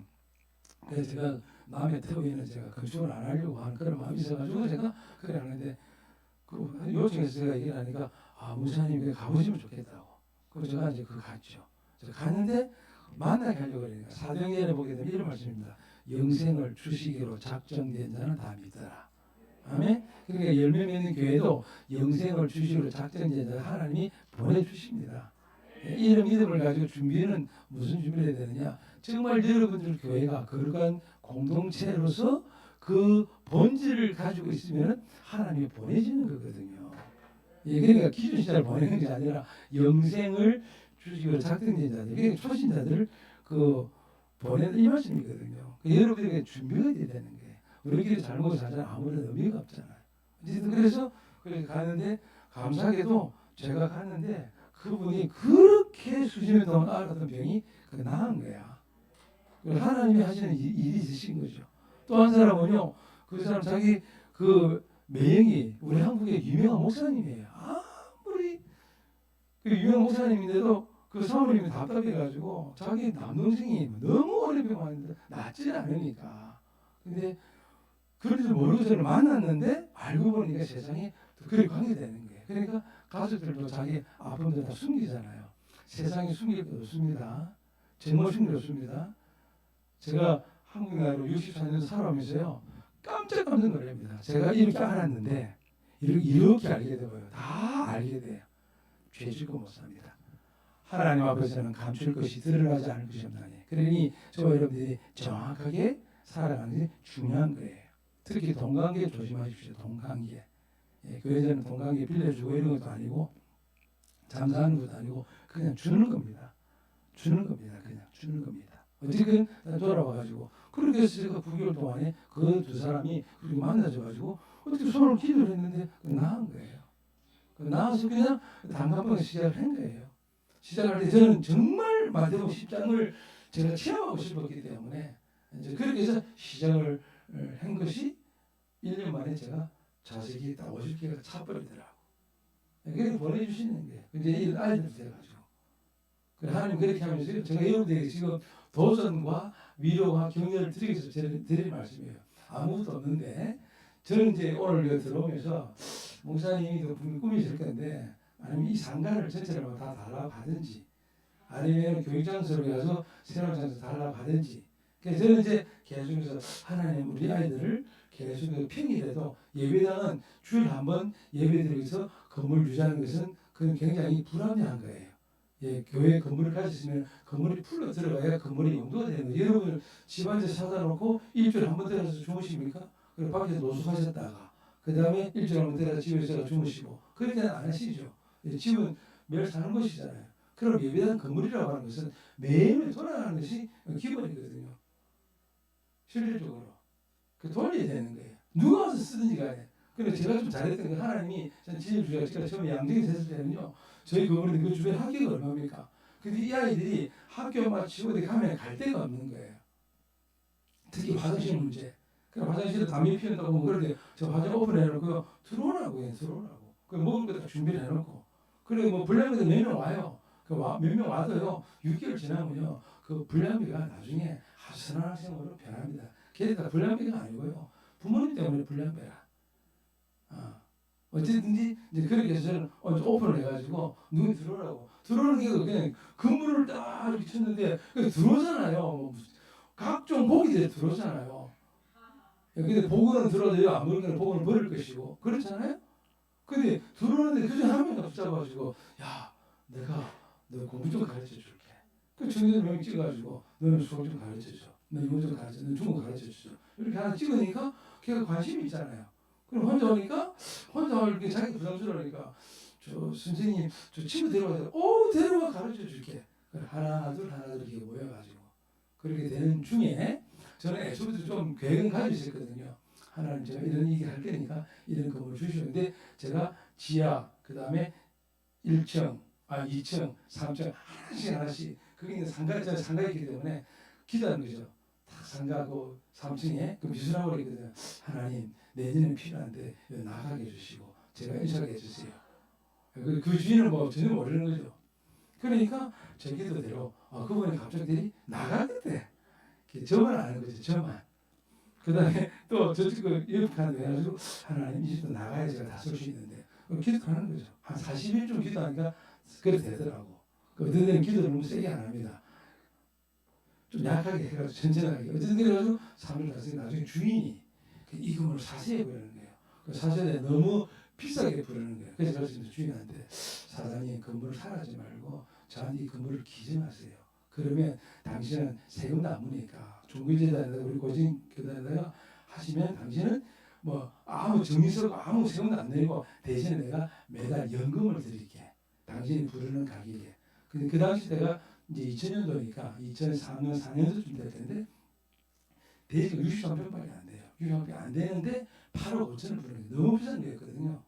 그래서 제가 남의 터위에는 제가 건축을 안 하려고 하는 그런 마음이 있어가지고 제가 그래 하는데 그 요청해서 제가 얘기를 하니까 아 목사님 가보시면 좋겠다고. 그래서 제가 이제 그거 갔죠. 제가 갔는데 만나게 하려고 그러니까 사도행전에 보게 되면 이런 말씀입니다. 영생을 주시기로 작정된 자는 다 믿어라. 아멘. 그러니까 열매 맺는 교회도 영생을 주시기로 작정된 자를 하나님이 보내주십니다. 이런 믿음을 가지고 준비는 무슨 준비를 해야 되느냐? 정말 여러분들 교회가 거룩한 공동체로서 그 본질을 가지고 있으면 하나님이 보내지는 거거든요. 예, 그러니까 기존 시대를 보내는 게 아니라 영생을 주시기로 작정된 자들, 그러니까 초신자들을 그 보내는 이 말씀이거든요. 여러분에게 준비가 돼야 되는 거예요. 우리끼리 잘못 살자면 아무런 의미가 없잖아요. 어쨌든 그래서 가는데 감사하게도 제가 갔는데 그분이 그렇게 수십 년 동안 앓았던 병이 나은 거야. 하나님이 하시는 일이 있으신 거죠. 또 한 사람은요, 그 사람 자기 그 매형이 우리 한국의 유명한 목사님이에요. 아무리 그 유명한 목사님인데도 그 사모님이 답답해가지고 자기 남동생이 너무 오래 병 왔는데 낫지 않으니까. 근데 그런 줄 모르고 저를 만났는데 알고 보니까 세상에 그렇게 관계되는 거예요. 그러니까 가족들도 자기 아픔들 다 숨기잖아요. 세상에 숨길 것 없습니다. 정말 숨길 없습니다. 제가 한국 나라로 64년 살아오면서요. 깜짝 놀랍니다. 제가 이렇게 알았는데 이렇게 알게 되고요. 다 알게 돼요. 죄짓고 못 삽니다. 하나님 앞에서는 감출 것이 드러나지 않을 것이 없나니. 그러니 저와 여러분들이 정확하게 살아가는 게 중요한 거예요. 특히 동관계 조심하십시오. 동관계. 예, 교회에서는 동관계 빌려주고 이런 것도 아니고 잠사하는 것도 아니고 그냥 주는 겁니다. 주는 겁니다. 그냥 주는 겁니다. 어쨌든 돌아와가지고 그렇게 해서 제가 9개월 동안에 그 2사람이 그렇게 만나져가지고 어떻게 손을 기도를 했는데 나은 거예요. 나와서 그냥 단감방에 시작을 한 거예요. 시작할 때 저는 정말 마태복음 10장을 제가 체험하고 싶었기 때문에 이제 그렇게 해서 시작을 한 것이 1년 만에 제가 자식이 딱 50개가 차버리더라고. 그렇게 보내주시는 게 이제 이 아이들 돼가지고 하나님 그렇게 하면서 제가 여러분들에게 지금 도전과 위로와 격려를 드리기 위해서 드릴 말씀이에요. 아무것도 없는데 저는 이제 오늘 들어오면서 목사님이 분명히 꿈이실 건데 아니면 이 상가를 전체를 다 달라고 하든지 아니면 교육장소를 가서 생활장소 달라고 하든지 그래서 저는 이제 계속해서 하나님 우리 아이들을 계속 평일에도 예배당은 주일에 한번 예배드리기 위해서 건물 유지하는 것은 그건 굉장히 불합리한 거예요. 예, 교회 건물을 가지시면 건물이 풀로 들어가야 건물이 용도가 되는 거예요. 여러분 집안에서 사다 놓고 일주일에 한 번 들어가서 주무십니까? 그리고 밖에서 노숙하셨다가 그 다음에 일주일에 한 번 들어가서 집에서 주무시고 그렇게는 안 하시죠. 예, 집은 매일 사는 곳이잖아요. 그럼 예배당 건물이라고 하는 것은 매일 돌아가는 것이 기본이거든요. 실질적으로 그 돌려야 되는 거예요. 누가 와서 쓰든지 간에 그래서 제가 좀 잘했던 게 하나님이 전 지혜주가 제가 처음에 양정에서 했을 때는요. 저희 건물인데 그 주변 학교가 얼마입니까? 근데 이 아이들이 학교 마치고 어디 가면 갈 데가 없는 거예요. 특히 화장실 문제. 그럼 화장실에 담배 피운다고 뭐 그럴 때 저 화장 오픈해놓고 들어오라고 들어오라고. 그 먹을 거 다 준비를 해놓고. 그리고 뭐 불량배들 몇 명 와요. 그 몇 명 와도요. 6개월 지나면요. 그 불량배가 나중에 아주 선한 학생으로 변합니다. 걔네가 불량배가 아니고요. 부모님 때문에 불량배라. 어쨌든지 이제 그렇게 해서 저는 오픈을 해가지고 눈이 들어오라고. 들어오는 게 그냥 그물을 딱 이렇게 쳤는데 들어오잖아요. 뭐 각종 복이 들어오잖아요. 근데 복은 들어도 안 먹는 복은 버릴 것이고 그렇잖아요. 근데 들어오는데 그중 한 명이 붙잡아가지고 야 내가 너 공부 좀 가르쳐 줄게. 그 청년 명 찍어가지고 너는 수학 좀 가르쳐 줘. 너 영어 좀 가르쳐. 너 중국어 가르쳐 줘. 이렇게 하나 찍으니까 걔가 관심이 있잖아요. 그럼 혼자 오니까 혼자 이렇게 자기 부담스러우니까 저 선생님 저 친구 데려가세요. 데려가 가르쳐 줄게. 하나 둘 이렇게 모여가지고 그렇게 되는 중에 저는 애초부터 좀 계획은 가지고 있었거든요. 하나님 제가 이런 얘기 할 거니까 이런 건물을 주시는데 제가 지하 그 다음에 1층, 2층, 3층 하나씩 그게 있는 상가가 있기 때문에 기도하는 거죠. 딱 상가고 3층에 그 미술학원이 있거든요. 하나님 내년에 필요한데 나가게 해주시고 제가 인사하게 해주세요. 그 주인은 뭐 전혀 모르는 거죠. 그러니까 제 기도대로 그분이 갑자기 나가겠대. 저만 아는 거죠. 저만. 그 다음에 또 저쪽 옆에 가는 해가지고 하나님 이 집도 나가야 제가 다 쓸 수 있는데 기도하는 거죠. 한 40일쯤 기도하니까 그렇게 되더라고. 어떤 데는 기도를 너무 세게 안 합니다. 좀 약하게 해가지고 천천하게. 어쨌든 그래가지고 3일 갔으니 나중에 주인이 이 건물을 사세요 그러는 거예요. 그 사세에 너무 비싸게 부르는 거예요. 그래서 그랬습니다. 주인한테 사장님 건물을 사라지 말고 저한테 이 건물을 기증하세요. 그러면 당신은 세금도 안 무니까 종교재단에다가 우리 고진교단에다가 하시면 당신은 뭐 아무 정의스럽고 아무 세금도 안 내고 대신에 내가 매달 연금을 드릴게. 당신이 부르는 가격에. 근데 그 당시 때가 이제 2000년도니까 2003년 4년도쯤 될 텐데 대지가 63평밖에 안 돼요. 63평밖에 안 되는데 8억 5천을 부르는 게 너무 비싼 거였거든요.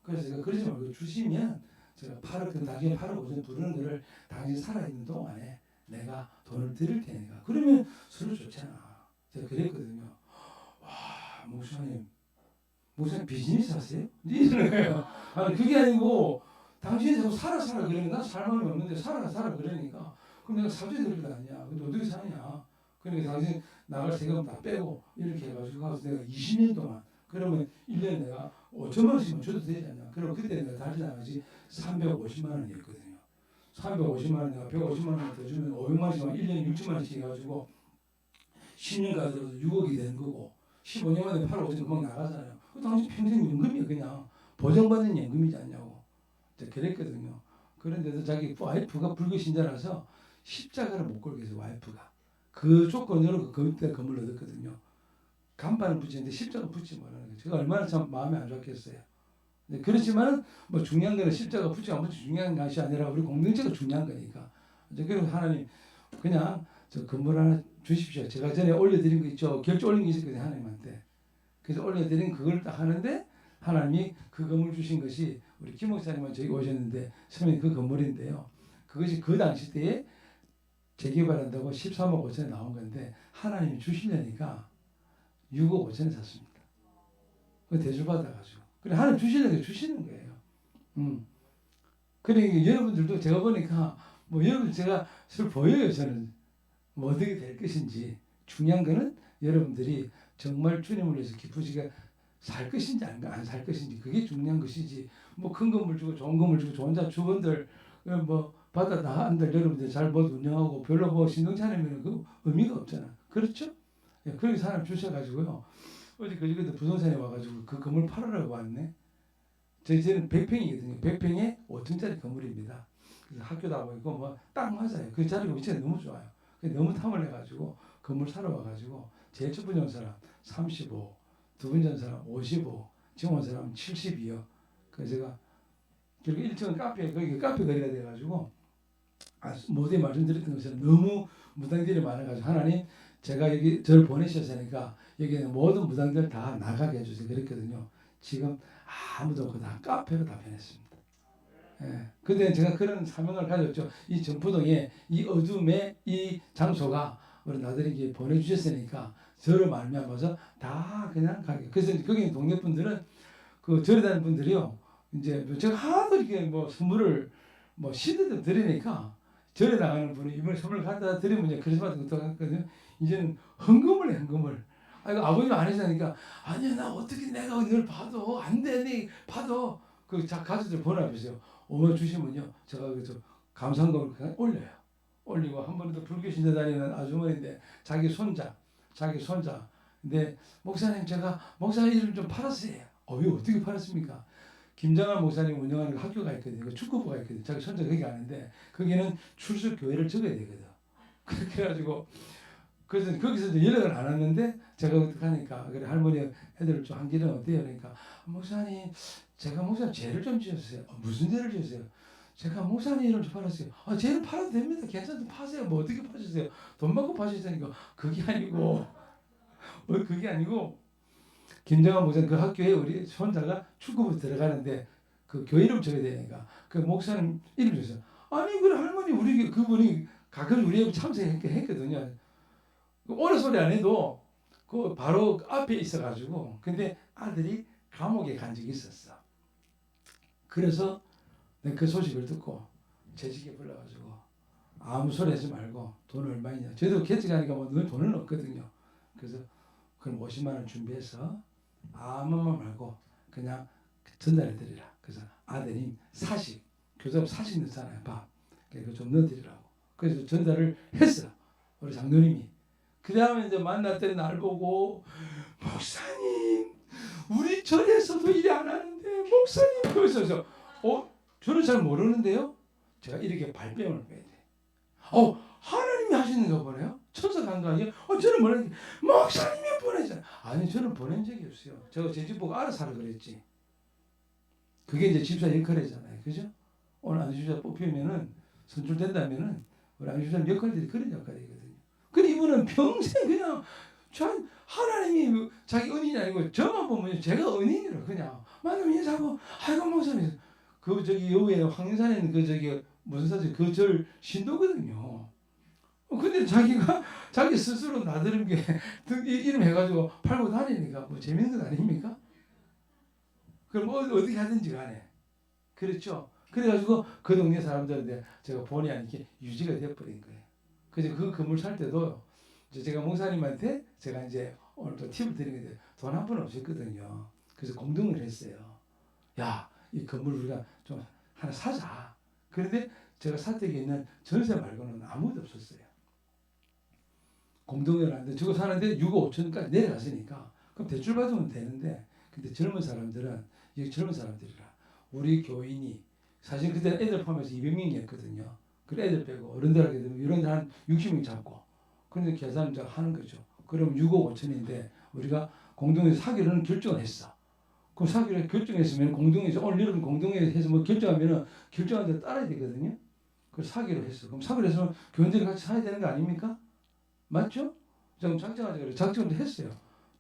그래서 제가 그러지 말고 주시면 제가 8억 그 당시에 8억 5천 부르는 거를 당신 살아있는 동안에 내가 돈을 드릴 테니까 그러면 서로 좋잖아. 제가 그랬거든요. 와 목사님 비즈니스 하세요? 이러는 거예요. 아니 그게 아니고 당신이 자꾸 살아 그러니까 난 살만이 없는데 살아 그러니까 그럼 내가 사줘야 될 거 아니야. 근데 어떻게 사냐. 그러니까 당신 나갈 세금 다 빼고 이렇게 해가지고 가서 내가 20년 동안 그러면 1년에 내가 5천만 원씩만 줘도 되지 않냐. 그럼 그때 내가 다시 나가지 350만 원이었거든요. 350만 원 내가 150만 원 더 주면 500만 원씩만 1년에 6천만 원씩 해가지고 10년 가서 6억이 되는 거고 15년 만에 8억 5천 금방 나가잖아요. 그 당시 평생 연금이야 그냥 보장받는 연금이지 않냐고 그랬거든요. 그런데도 자기 와이프가 불교 신자라서 십자가를 못 걸게 해서 와이프가 그 조건으로 그때 건물을 얻었거든요. 간판을 붙이는데 십자가 붙지 말라는 거예요. 제가 얼마나 참 마음이 안 좋았겠어요. 네, 그렇지만 뭐 중요한 거는 십자가 붙지 안 붙지 중요한 것이 아니라 우리 공동체가 중요한 거니까. 그래서 하나님 그냥 저 건물 하나 주십시오. 제가 전에 올려드린 거 있죠. 결제 올린 게 있었거든요. 하나님한테. 그래서 올려드린 그걸 딱 하는데 하나님이 그 건물 주신 것이 우리 김 목사님은 저기 오셨는데 처음에 그 건물인데요. 그것이 그 당시 때에 재개발한다고 13억 5천에 나온 건데 하나님이 주시려니까 6억 5천에 샀습니다. 그 대주받아가지고. 그래 하나님 주시는 거예요. 그러니까 여러분들도 제가 보니까 뭐 여러분 제가 술 보여요. 저는 뭐 어떻게 될 것인지. 중요한 거는 여러분들이 정말 주님을 위해서 기쁘시게 살 것인지 안 살 것인지 그게 중요한 것이지. 뭐 큰 건물 주고 좋은 건물 주고 좋은 주원들 뭐 받아 다 한들 여러분들 잘 못 운영하고 별로 뭐 신동치 않으면 그 의미가 없잖아. 그렇죠? 예, 그렇게 사람 주셔가지고요. 어제 그저께도 부동산에 와가지고 그 건물 팔으라고 왔네. 저희는 100평이거든요. 100평에 5층짜리 건물입니다. 그래서 학교도 하고 있고 뭐 딱 맞아요. 그 자리가 위치가 너무 좋아요. 너무 탐을 내가지고 건물 사러 와가지고 제일 첫 번째 온 사람 35, 두 번째 온 사람 55, 지금 온 사람 72요. 그래서 제가 결국 1층은 카페 거리가 돼가지고 모두에 말씀드렸던 것처럼 너무 무당들이 많아가지고 하나님 제가 여기 저를 보내셨으니까 여기는 모든 무당들 다 나가게 해주세요. 그랬거든요. 지금 아무도 없고 다 카페로 다 변했습니다. 예. 근데 제가 그런 사명을 가졌죠. 이 전포동에 이 어둠의 이 장소가 우리 나들이게 보내주셨으니까 저를 말미암아서 다 그냥 가게. 그래서 거기 동네 분들은 그 절에 다니는 분들이요. 이제 제가 하도 이렇게 뭐 선물을 뭐 시드도 드리니까 절에 나가는 분이 이번에 선물 갖다 드리면 이제 크리스마스 것도 하거든요. 이제는 헌금을 해, 헌금을. 아, 이거 아버님 안 하시니까 아니야 나 어떻게 내가 늘 봐도 안 돼, 네 봐도 그 가족들 보내주세요. 오면 주시면요 제가 그저 감사한금을 그냥 올려요. 올리고 한 번도 불교 신자 다니는 아주머니인데 자기 손자. 근데 목사님 제가 목사님 이름 좀 팔았어요. 왜 어떻게 팔았습니까? 김장한 목사님 운영하는 그 학교가 있거든요. 그 축구부가 있거든요. 자기 손자 거기 가는데 거기는 출석 교회를 적어야 되거든. 그렇게 해가지고 그래서 거기서 이제 연락을 안 왔는데 제가 어떻게 하니까 그래 할머니 애들 좀 한 길은 어때요? 그러니까 목사님 제가 목사님 죄를 좀 지었어요. 무슨 죄를 지었어요? 제가 목사님 이름 좀 팔았어요. 죄를 팔아도 됩니다. 괜찮다 파세요. 뭐 어떻게 파셨어요? 돈 받고 파셨으니까 그게 아니고 그게 아니고 김정한 목사님 그 학교에 우리 손자가 축구부 들어가는데 그 교회 이름 적어야 되니까 그 목사님 이름 줬어요. 아니 그래 할머니 우리 그분이 가끔 우리 참석했거든요. 오래 소리 안 해도 그 바로 앞에 있어가지고 근데 아들이 감옥에 간 적이 있었어. 그래서 내가 그 소식을 듣고 재직에 불러가지고 아무 소리 하지 말고 돈 얼마이냐. 저희도 개척하니까 뭐 늘 돈은 없거든요. 그래서 그럼 50만 원 준비해서 아무 말 말고 그냥 전달해 드리라. 그래서 아드님 사식 교사로 사식 넣잖아요. 밥. 그래서 좀 넣어드리라고. 그래서 전달을 했어. 우리 장로님이. 그 다음에 이제 만났더니 날 보고 목사님 우리 절에서도 일 안 하는데 목사님 그러셔서 저는 잘 모르는데요. 제가 이렇게 발뺌을 해야 돼. 하나님이 하시는가 보네요. 천사 간 거 아니에요? 저는 모르는데 목사님이 보내잖아요. 아니 저는 보낸 적이 없어요. 제가 제 집 보고 알아서 하라 그랬지. 그게 이제 집사 역할이잖아요. 그죠? 오늘 안수집사 뽑히면은 선출된다면은 우리 안수집사 역할들이 그런 역할이거든요. 근데 이분은 평생 그냥 하나님이 자기 은인이 아니고 저만 보면 제가 은인이라 그냥 만나면 인사하고 아이고 목사님 그 저기 여기에 황산에 있는 그 저기 무슨 사지 그 절 신도거든요. 근데 자기가 자기 스스로 나들은 게 이름 해가지고 팔고 다니니까 뭐 재밌는 것 아닙니까? 그럼 어떻게 하든지 간에 그렇죠. 그래가지고 그 동네 사람들한테 제가 본의 아니게 유지가 돼버린 거예요. 그래서 그 건물 살 때도 이제 제가 목사님한테 제가 이제 오늘 또 팁을 드리는 게 돈 한 푼 없었거든요. 그래서 공동을 했어요. 야, 이 건물 우리가 좀 하나 사자. 그런데 제가 사택에 있는 전세 말고는 아무도 없었어요. 공동을 하는데 저거 사는데 6억 5천까지 내려갔으니까 그럼 대출 받으면 되는데 근데 젊은 사람들은 여기 젊은 사람들이라 우리 교인이 사실 그때 애들 포함해서 200명이었거든요. 그래 애들 빼고 어른들 하게 되면 이런 한 60명 잡고 그런데 계산을 하는 거죠. 그럼 6억 5천인데 우리가 공동에서 사기로는 결정을 했어. 그럼 사기를 결정했으면 공동에서 오늘 이런 공동에서 뭐 결정하면은 결정한 대로 따라야 되거든요. 그래서 사기로 했어. 그럼 사기로 해서 교인들이 같이 사야 되는 거 아닙니까? 맞죠? 지금 작정하자 그래. 작정도 했어요.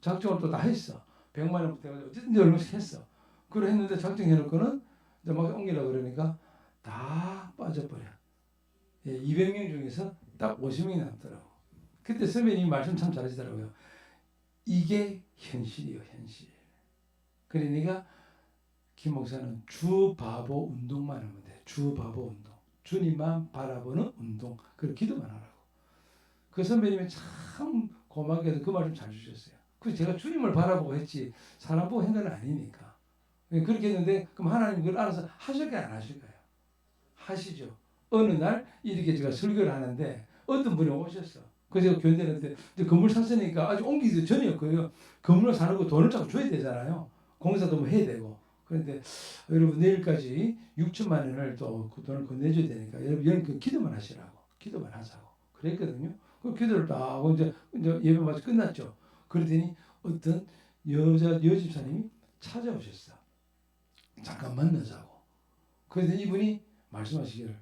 작정을 또 다 했어. 100만 원부터 해가지고 어쨌든 얼마씩 했어. 그걸 했는데 작정해놓고는 이제 막 옮기려고 그러니까 다 빠져버려. 200명 중에서 딱 50명이 남더라고. 그때 선배님이 말씀 참 잘하시더라고요. 이게 현실이요, 현실. 그러니까 김 목사는 주 바보 운동만 하면 돼. 주 바보 운동. 주님만 바라보는 운동. 그리고 기도만 하라고. 그 선배님이 참 고맙게도 그 말씀 잘 주셨어요. 그래서 제가 주님을 바라보고 했지 사람 보고 한 건 아니니까. 그렇게 했는데 그럼 하나님 그걸 알아서 하실까요 안 하실까요? 하시죠. 어느 날 이렇게 제가 설교를 하는데 어떤 분이 오셨어. 그래서 제가 교인들한테 건물 샀으니까 아직 옮기기 전이었고요. 건물을 사는 거 돈을 자꾸 줘야 되잖아요. 공사도 뭐 해야 되고. 그런데 여러분 내일까지 6천만 원을 또 그 돈을 건네줘야 되니까 여러분 기도만 하시라고. 기도만 하자고. 그랬거든요. 그 기도를 딱 하고 이제 예배 마치 끝났죠. 그러더니 어떤 여집사님이 찾아오셨어. 잠깐 만나자고. 그래서 이분이 말씀하시기를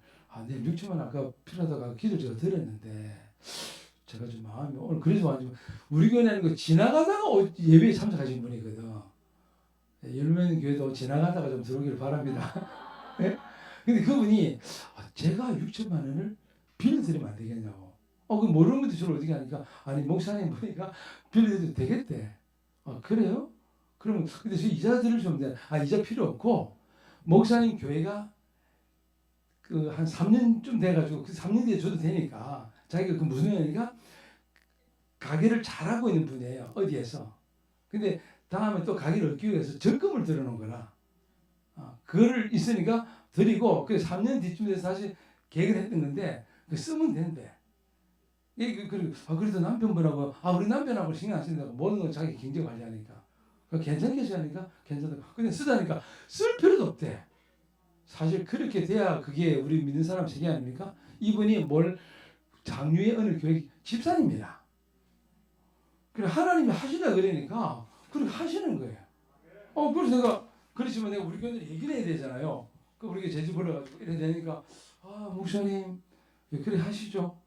내일 6천만 원 아까 필요하다가 기도 제가 드렸는데 제가 좀 마음이 오늘 그래서 완전 우리 교회 아니고 지나가다가 예배에 참석하신 분이거든. 열매는 교회도 지나가다가 좀 들어오기를 바랍니다. 예? 근데 그분이 제가 6천만 원을 빌려드리면 안 되겠냐고. 그 모르는 분들 주로 어떻게 하니까 아니 목사님 보니까 빌려드려도 되겠대. 그래요? 그러면 근데 저 이자 들을 수 없는데 이자 필요 없고 목사님 교회가 그 한 3년쯤 돼가지고 그 3년 뒤에 줘도 되니까 자기가 그 무슨 일이니까 가게를 잘하고 있는 분이에요. 어디에서. 근데 다음에 또 가게를 얻기 위해서 적금을 들어놓은 거라. 그거를 있으니까 드리고 그 3년 뒤쯤 돼서 다시 계획을 했던 건데 그 쓰면 된대. 그래도 남편분하고 우리 남편하고 신경 안 쓴다고 모든 건 자기 경제 관리하니까 괜찮겠지 하니까 괜찮다고. 근데 쓰다니까 쓸 필요도 없대. 사실 그렇게 돼야 그게 우리 믿는 사람 세계 아닙니까? 이분이 장유의 어느 교회 집사님이라. 그래 하나님이 하시다 그러니까 그렇게 하시는 거예요. 그래서 내가 그렇지만 내가 우리 교회들 얘기를 해야 되잖아요. 우리가 제주 불러가지고 이래 되니까 목사님 그래 하시죠.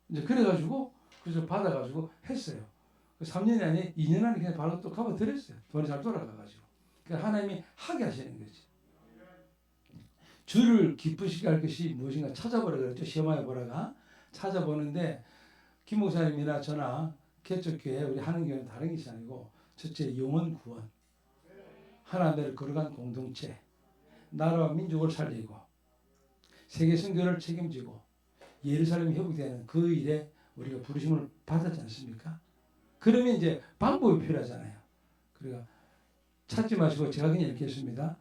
이제 그래가지고 그래서 받아가지고 했어요. 3년이 아니라 2년 안에 그냥 바로 또 갚아드렸어요. 돈이 잘 돌아가가지고. 그러니까 하나님이 하게 하시는 거지. 주를 기쁘시게 할 것이 무엇인가 찾아보라 그랬죠. 시험하여 보라가 찾아보는데 김 목사님이나 저나 개척교회 우리 하는교회는 다른 것이 아니고 첫째 영혼 구원, 하나님을 거룩한 공동체, 나라와 민족을 살리고 세계 선교를 책임지고 예루살렘이 회복되는 그 일에 우리가 부르심을 받았지 않습니까? 그러면 이제 방법이 필요하잖아요. 그러니까 찾지 마시고 제가 그냥 이렇게 했습니다.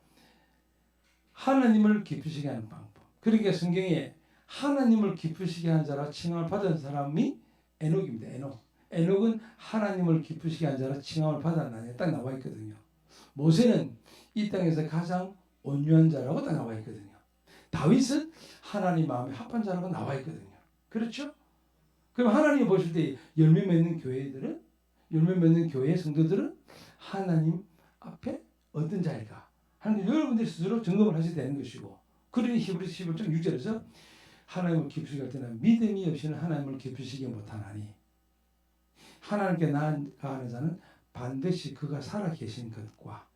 하나님을 기쁘시게 하는 방법. 그러니까 성경에 하나님을 기쁘시게 한 자라 칭함을 받은 사람이 에녹입니다. 에녹은 하나님을 기쁘시게 한 자라 칭함을 받았나니 딱 나와 있거든요. 모세는 이 땅에서 가장 온유한 자라고 딱 나와 있거든요. 다윗은 하나님 마음에 합한 자라고 나와 있거든요. 그렇죠? 그럼 하나님이 보실 때 열매 맺는 교회들은 열매 맺는 교회 성도들은 하나님 앞에 어떤 자일까 하는 게 여러분들 스스로 점검을 하셔야 되는 것이고 그러니 히브리서 11장 6절에서 하나님을 기쁘시게 할 때는 믿음이 없이는 하나님을 기쁘시게 못하나니 하나님께 나아가는 자는 반드시 그가 살아계신 것과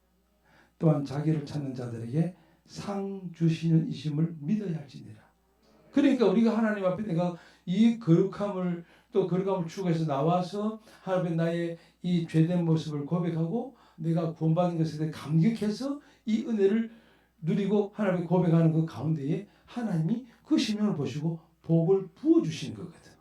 또한 자기를 찾는 자들에게 상 주시는 이심을 믿어야 할지니라. 그러니까 우리가 하나님 앞에 내가 이 거룩함을 또 거룩함을 추구해서 나와서 하나님 나의 이 죄된 모습을 고백하고 내가 구원받은 것에 대해 감격해서 이 은혜를 누리고 하나님께 고백하는 그 가운데에 하나님이 그 심령을 보시고 복을 부어주시는 거거든.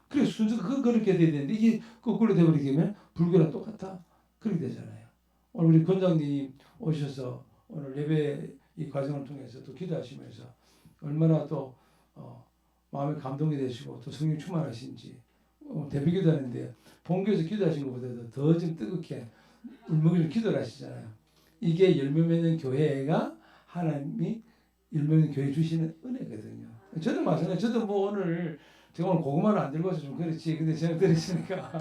그래서 순서가 그렇게 돼야 되는데 이게 거꾸로 돼버리게 되면 불교랑 똑같아. 그렇게 되잖아요. 오늘 우리 권장님 오셔서 오늘 예배 이 과정을 통해서 또 기도하시면서 얼마나 또 마음에 감동이 되시고 또 성령 충만하신지 대비기도 하는데 본교에서 기도하신 것보다도 더 좀 뜨겁게 울먹이는 기도를 하시잖아요. 이게 열매 맺는 교회가 하나님이 열매 맺는 교회 주시는 은혜거든요. 저도 마찬가지. 저도 오늘 제가 오늘 고구마를 안 들고 와서 좀 그렇지. 근데 제가 들으시니까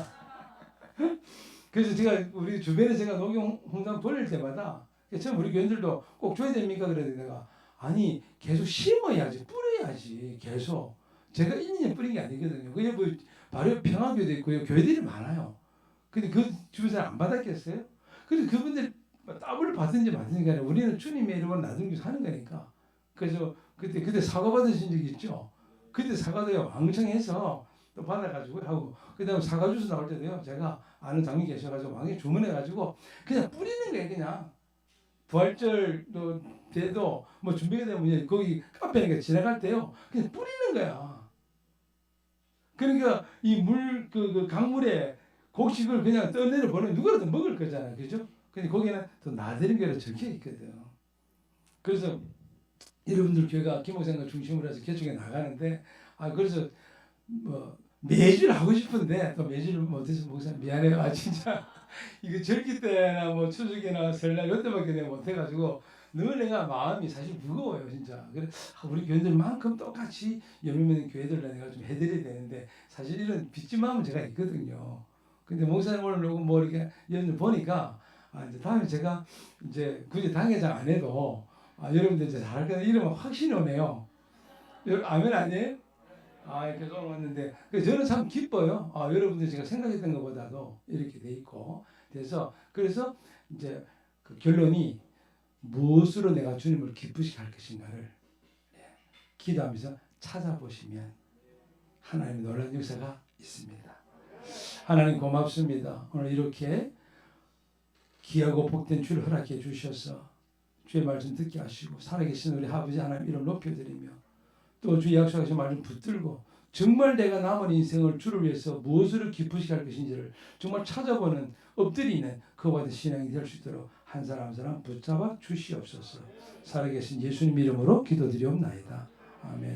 그래서 제가 우리 주변에 제가 녹용 홍당 벌릴 때마다 처음 우리 교인들도 꼭 줘야 됩니까? 그래도 내가 아니 계속 심어야지 뿌려야지 계속 제가 1년 뿌린 게 아니거든요. 그게 뭐 바로 평화교회도 있고요. 교회들이 많아요. 근데 그 주변에서 안 받았겠어요? 그래서 그분들 더블 받든지 말든지 간에 우리는 주님의 이름을 나누면서 하는 거니까. 그래서 그때 사과 받으신 적 있죠? 그때 사과도 왕창 해서 또 받아가지고 하고 그다음에 사과 주스 나올 때도요. 제가 아는 장님 계셔가지고 왕에 주문해가지고 그냥 뿌리는 거예요. 그냥 부활절 때도 뭐 준비가 되면 거기 카페니까 지나갈 때요. 그냥 뿌리는 거야. 그러니까 이 물 그 강물에 곡식을 그냥 떠내려 보내면 누구라도 먹을 거잖아요. 그죠? 근데 거기는 또 나대는 게로 적혀 있거든. 그래서 여러분들 교회가 김목사님과 중심으로 해서 개척에 나가는데 그래서 뭐 매주 하고 싶은데 또 매주를 못해서 목사님 미안해요. 진짜 이거 절기 때나 뭐 추석이나 설날 이때밖에 내가 못해가지고 늘 내가 마음이 사실 무거워요. 진짜. 그래 우리 교회들만큼 똑같이 열매 맺는 교회들로 내가 좀 해드려야 되는데 사실 이런 빚진 마음은 제가 있거든요. 근데 목사님 오늘 뭐 이렇게 연을 보니까 이제 다음에 제가 이제 굳이 당회장 안 해도 여러분들 이제 잘할 거다 이러면 확신이 오네요. 아멘 아니에요? 이렇게 좀 왔는데 저는 참 기뻐요. 여러분들 제가 생각했던 것보다도 이렇게 돼 있고 그래서 이제 그 결론이 무엇으로 내가 주님을 기쁘시게 할 것인가를 기도하면서 찾아보시면 하나님의 놀라운 역사가 있습니다. 하나님 고맙습니다. 오늘 이렇게 귀하고 복된 주를 허락해 주셔서 주의 말씀 듣게 하시고 살아계신 우리 아버지 하나님 이름 높여드리며 또 주의 약속하신 말씀 붙들고 정말 내가 남은 인생을 주를 위해서 무엇으로 기쁘시게 할 것인지를 정말 찾아보는 엎드리는 그와 같은 신앙이 될 수 있도록 한 사람 한 사람 붙잡아 주시옵소서. 살아계신 예수님 이름으로 기도드리옵나이다. 아멘.